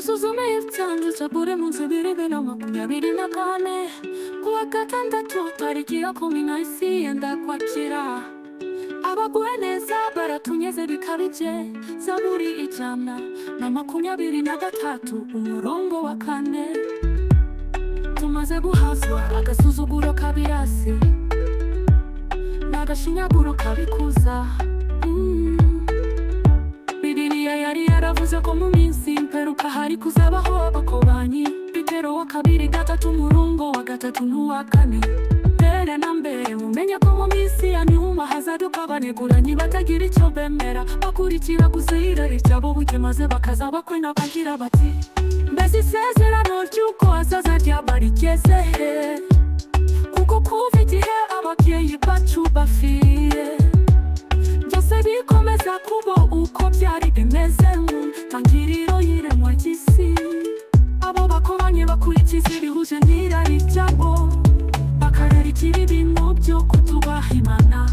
dusuzumeye ibyanduza buri munsi bibiri na makumyabiri na kane kuwa gatandatu tariki ya 14 yenda Ukwakira. Abaguwe neza baradusetse bikabije zaburi ijana na 23 umurongo wa 4. Tumaze guhazwa agasuzuguro k'Abirasi n'agashinyaguro kabikuza. Bibiliya yari yaravuze ko mu minsi imperuka hari kuzabaho abakobanyi. Petero wa 2:3 umurongo wa 3 n'uwa 4. Mbere na mbere mumenye ko mu minsi ya nyuma hazaduka abaneguranye batagira icyo bemera, bakurikira gusa irari ryabo maze bakaza bakwena bagira bati mbese isezerano ry'uko hazaza ryabo rigeze he? Kuko kuva igihe ababyeyi bacu bapfiye byose bikomeza kuba uko byari bimeze mu ntangiriro y'iremwa ry'isi. Abo bakobanyi bakurikiza ibihuje n'irari ryabo, bakararikira ibintu byo kutubaha Imana.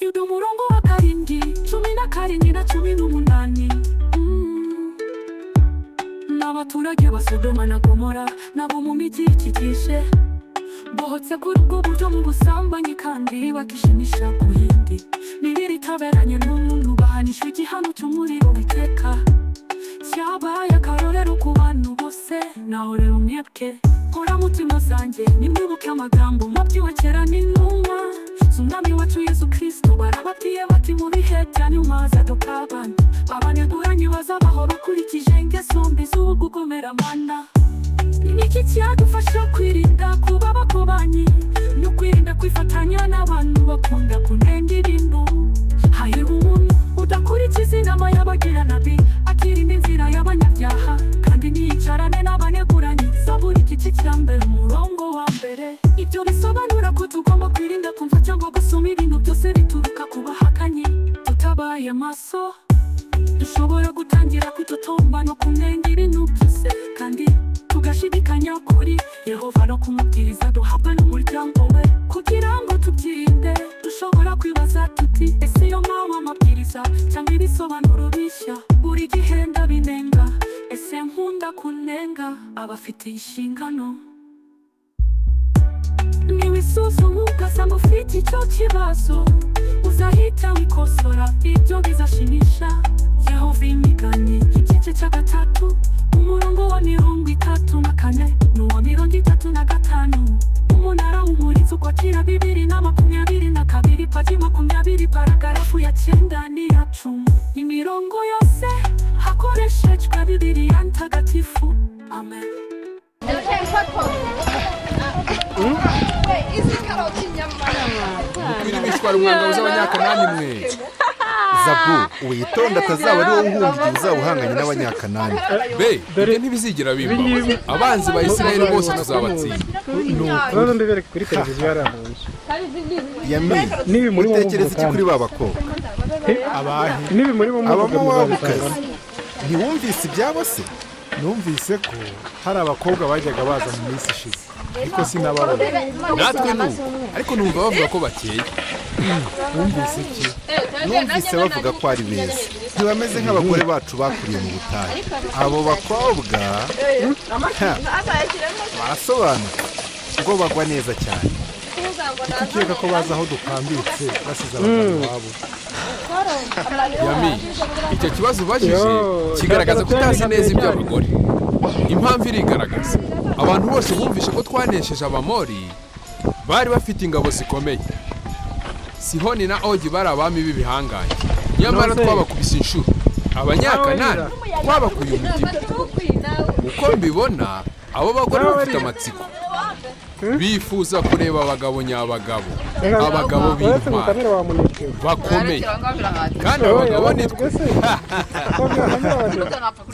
Yuda umurongo wa 7, 17 na 18. N'abaturage ba Sodoma na Gomora nabo mu migi ikikije bohotse kuri ubwo buryo mu busambanyi kandi bakishimisha ku yindi. Nibiritaberanye n'umuntu bahanishwa igihano cy'umuriro witeka. Cyabaye akarorero ku bantu bose, naho rero mwebwe hora mutima zanjye nimwibuke amagambo mabyiwe kera n'intumwa z'umwami wacu Yesu Kristo. Barababwiye bati mu bihe bya nyuma hazaduka abantu abaneguranye bazabaho bakurikije ingeso mbi z'ubugomeramana. Niki cyadufasha kwirinda kuba abakobanyi no kwirinda kwifatanya n'abantu bakunda kunenga ibintu. Hariho umuntu udakurikiza inama y'abagiranabi, akirinda inzira y'abanyabyaha kandi ntiyicarane n'abaneguranye. Zaburi igice cya mbere umurongo wa 1. Ibyo bisobanura ko tugomba kwirinda kumva cyangwa gusoma ibintu byose bituruka ku bahakanyi. Tutabaye maso dushobora gutangira kwitotomba no kunenga ibintu byose kandi tugashidikanya kuri Yehova no kumubwiriza duhabwa n'umuryango we. Kugira ngo tubyirinde dushobora kwibaza tuti ese yo mpamvu amabwiriza cyangwa ibisobanuro bishya buri gihe ndabinenga? Ese nkunda kunenga abafite inshingano? Niwisuzuma ugasanga ufite icyo kibazo uzahita wikosora, ibyo bizashimisha Yehova. Imigani igice cya 3 umurongo wa 34 n'uwa 35. Umunara w'umurinzi Ukwakira 2022 paji 20 paragarafu ya 9 n'iya 10. Imirongo yose hakoreshejwe Bibiliya ntagatifu. Amen. Mukwiriye imishwaro umwanga w'abanyakanani mwe. Zabu witonda atazaba ari wowe uhungiye uzaba uhanganye n'abanyakanani. Ibyo ntibizigira biba. Abanzi ba Isirayeli bose tuzabatsinda. Nuko ndebere kuri televiziyo yarahunze. Yami utekereza iki kuri ba bakobwa? Abahe nibi muri mu abamuwabukazi ntiwumvise ibyabo se? Numvise ko hari abakobwa bajyaga baza mu minsi ishize ariko sinababona. Natwe nuko ariko numva bavuga ko bakeye. Wumvise iki? Numvise bavuga ko ari beza, ntibameze nk'abagore bacu bakuriye mu butayu. Abo bakobwa barasobanuka ngo bagwa neza cyane. Ukeka ko baza aho dukambitse basize abagabo babo. Yami, icyo kibazo ubajije kigaragaza ko utazi neza iby'abagore. Impamvu irigaragaza, abantu bose bumvishe ko twanesheje Abamori bari bafite ingabo zikomeye. Sihoni na Ogi bari abami b'ibihanganye, nyamara twabakubise inshuro. Abanyakanani twabakuye umutima. Uko mbibona abo bagore bafite amatsiko, bifuza kureba abagabo nyabagabo, abagabo b'intwari bakomeye kandi abagabo nitwe.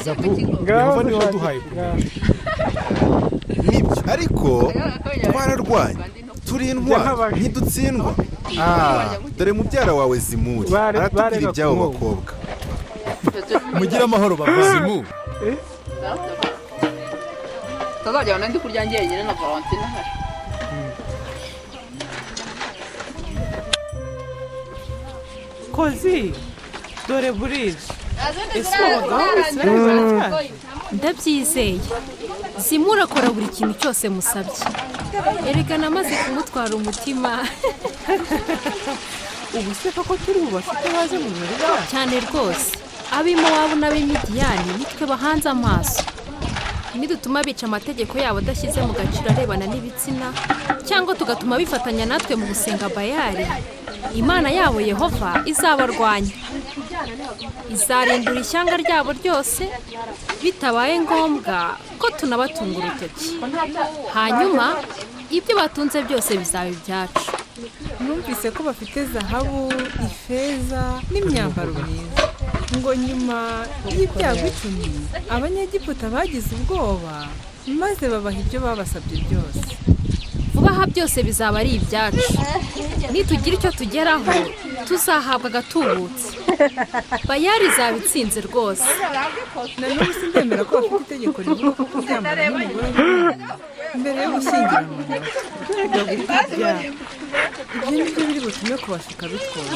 Zabu ngaho niho duhaye nibyo, ariko twararwanye turindwa ntidutsindwa. Dore mubyara wawe Zimuri aratubwira iby'abo bakobwa. mugira amahoro baba. Zimu tazajya ndi kurya njyenyine na Valentine. Kozi dore burije ese abagabo bose baracyari ndabyizeye zimura akora buri kintu cyose musabye erekana amaze kumutwara umutima ubu se koko turi bubafite baze mu birori byacu cyane rwose ab'Imowabu n'ab'Imidiyani nitwe bahanze amaso nidutuma bica amategeko yabo adashyize mu gaciro arebana n'ibitsina cyangwa tugatuma bifatanya natwe mu gusenga Bayali, Imana yabo Yehova izabarwanya, izarindura ishyanga ryabo ryose bitabaye ngombwa ko tunabatunga urutoki, hanyuma ibyo batunze byose bizaba ibyacu. numvise ko bafite zahabu, ifeza n'imyambaro myiza, ngo nyuma y'ibyago 10 abanyegiputa bagize ubwoba maze babaha ibyo babasabye byose. Vuba aha byose bizaba ari ibyacu, nitugira icyo tugeraho tuzahabwa agatubutse. Bayali izabitsinze rwose. Na n'ubu sindemera ko bafite itegeko rivuga ko kuryamana n'umugore mbere yo gushyingiranwa ibyo nibyo biri butume kubashuka bitwara.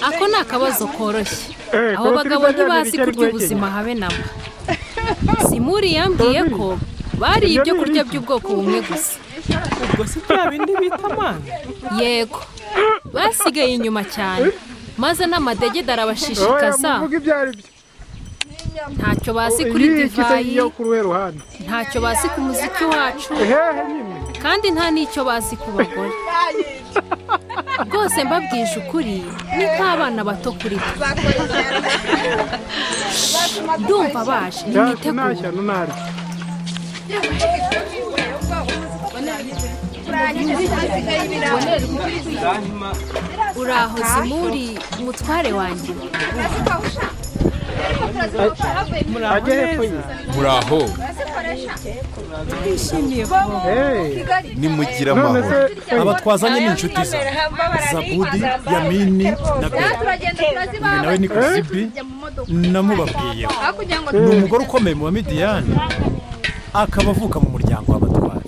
Ako ni akabazo koroshye, abo bagabo ntibazi kurya ubuzima habe nabo. Simuri yambwiye ko bariye ibyo kurya by'ubwoko bumwe gusa. Ubwo si bya bindi bita amana? Yego, basigaye inyuma cyane, maze n'amadegede arabashishikaza. Ntacyo bazi kuri divayi, ntacyo bazi ku muziki wacu, kandi nta n'icyo bazi ku bagore. Rwose mbabwije ukuri ni nk'abana bato kuri twe. Ndumva baje, nimwitegure. Uraho Zimuri, umutware wanjye. Muraho. Twishimiye kuba nimugira amahoro. aba twazanye n'inshuti za Zabudi, Yamini na Bera. Uyu nawe ni Kuzibi, namubabwiyeho. Ni umugore ukomeye mu Bamidiyani, akaba avuka mu muryango w'abatware.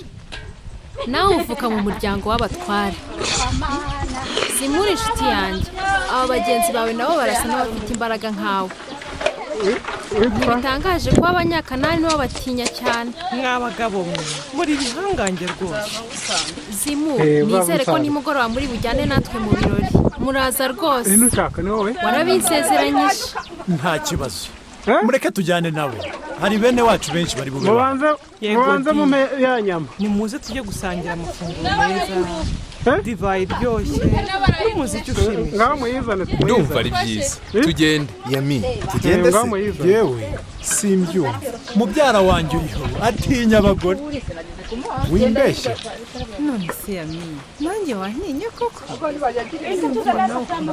Nawe uvuka mu muryango w'abatware. Zimuri inshuti yanjye, aba bagenzi bawe nabo barasa n'abafite imbaraga nkawe. Bitangaje ko abanyakanani nibo batinya cyane. mw'abagabo muri bihangange rwose. Zimu, nizere ko nimugoroba muri bujyane natwe mu birori. Muraza rwose. Warabisezeranyije. Nta kibazo, mureke tujyane nawe, hari bene wacu benshi bari bube. Mubanze mume ya nyama, nimuze tujye gusangira amafunguro meza, divayi iryoshye n'umuziki ushimishije. Ndumva ari byiza, tugende. Yami, tugende se? yewe simbyumva. Mubyara wanjye uriho atinya abagore. Wimbeshye. None se Yami, nanjye wantinye koko? Nawe ukunda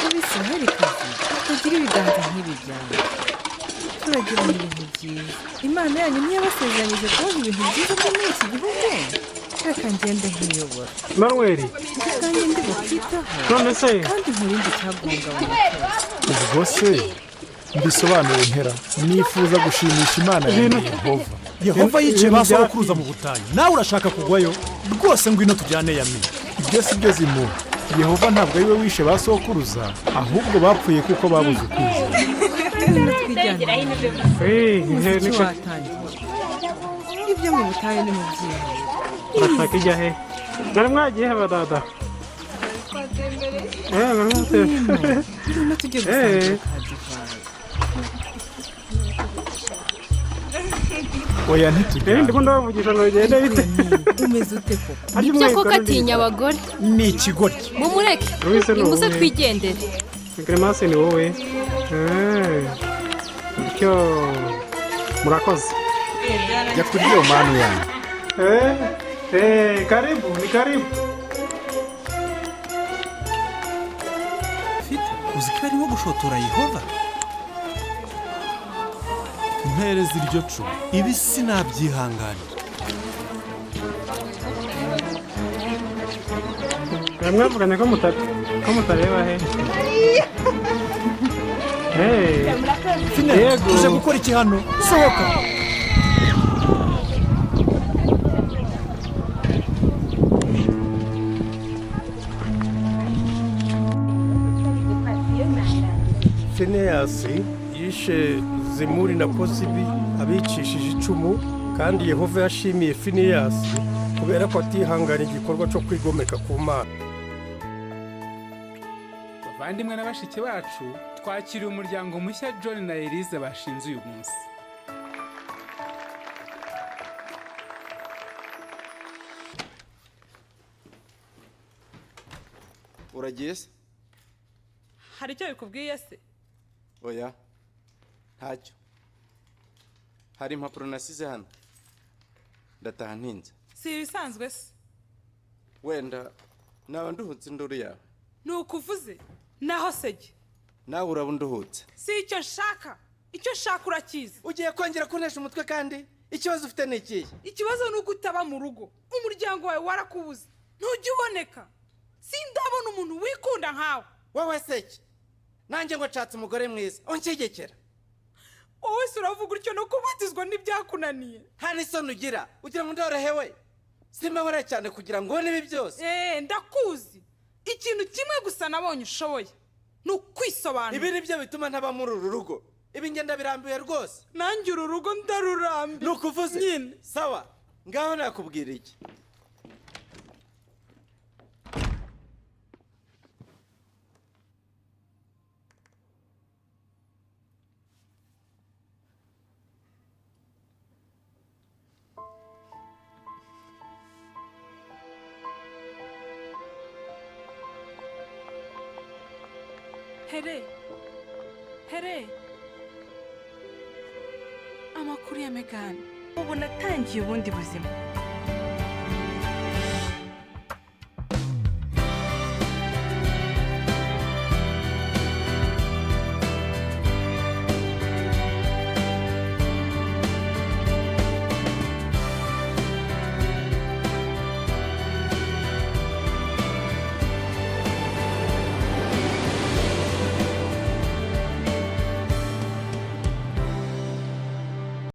Abisiraheli-kazi batagira ibiganza nk'ibi byawe. Turagira ibintu byiza. Imana yanyu niyo yabasezeranyije kubona ibintu byiza byo muri iki gihugu. Reka ngende nkiyobora. Manuel, kandi ndi bukwitaho. none se Kandi nkurinde icyagungabanya cyose. ubwo se mbisobanure mpera, nifuza gushimisha Imana yanjye Yehova. Yehova yicaye ba sokuruza mu butayu, nawe urashaka kugwayo? Rwose ngwino tujyane Yami. Ibyo si byo Zimu, Yehova ntabwo ari we wishe ba sokuruza, ahubwo bapfuye kuko babuze ukwizera. Umuziki watangiye. Ibyo mu butayu ni mu byiza. Urashaka ijya he? Nari mwagiye he badada? Ngwino tujye gusangira ka divayi. Oya ntitujyane. Ndimo ndabavugisha ngo bigende bite? Umeze ute koko? Ibyo koko atinya abagore. Ni ikigoryi. Mumureke, nimuze twigendere. Clemence ni wowe. Bityo murakoze. Jya kuri iyo manu yanjye. Karibu, ni karibu. Fite, uzi ko arimo gushotora Yehova? Mpereza iryo cumu, ibi sinabyihanganira. Mwavuganye ko mutareba he? Fine, uje gukora iki hano? Sohoka. fineyasi yishe zimuri na posibi abicishije icumu, kandi yehova yashimiye fineyasi kubera ko atihangana igikorwa cyo kwigomeka ku Mana. bavandimwe na bashiki bacu, twakiriye umuryango mushya John na Elise bashinze uyu munsi. Uragiye se? hari icyo bikubwiye se? Oya, ntacyo. Hari impapuro nasize hano, ndataha ntinze. Si ibisanzwe se? Wenda nawe nduhutse induru yawe. Nukuvuze naho sege? Nawe uraba unduhutse. Si icyo nshaka, icyo nshaka urakizi. Ugiye kongera kunesha umutwe kandi ikibazo ufite ni ikihe? Ikibazo ni uko utaba mu rugo, umuryango wawe warakubuze, ntujya uboneka. Sindabona umuntu wikunda nkawe. Wowe seke, nanjye ngo nshatse umugore mwiza unshyigikira. Wowe se uravuga utyo no kubatizwa n'ibyakunaniye? Nta n'isoni ugira ngo ndorohewe. Simahora cyane kugira ngo ubone ibi byose. Ndakuzi. Ikintu kimwe gusa nabonye ushoboye ni ukwisobanura. Ibi ni byo bituma ntaba muri uru rugo. Ibi ngenda birambiwe rwose. Nanjye uru rugo ndarurambiwe. Nukuvuze nyine. Sawa, ngaho nakubwira iki? Here amakuru ya Megani, ubu natangiye ubundi buzima.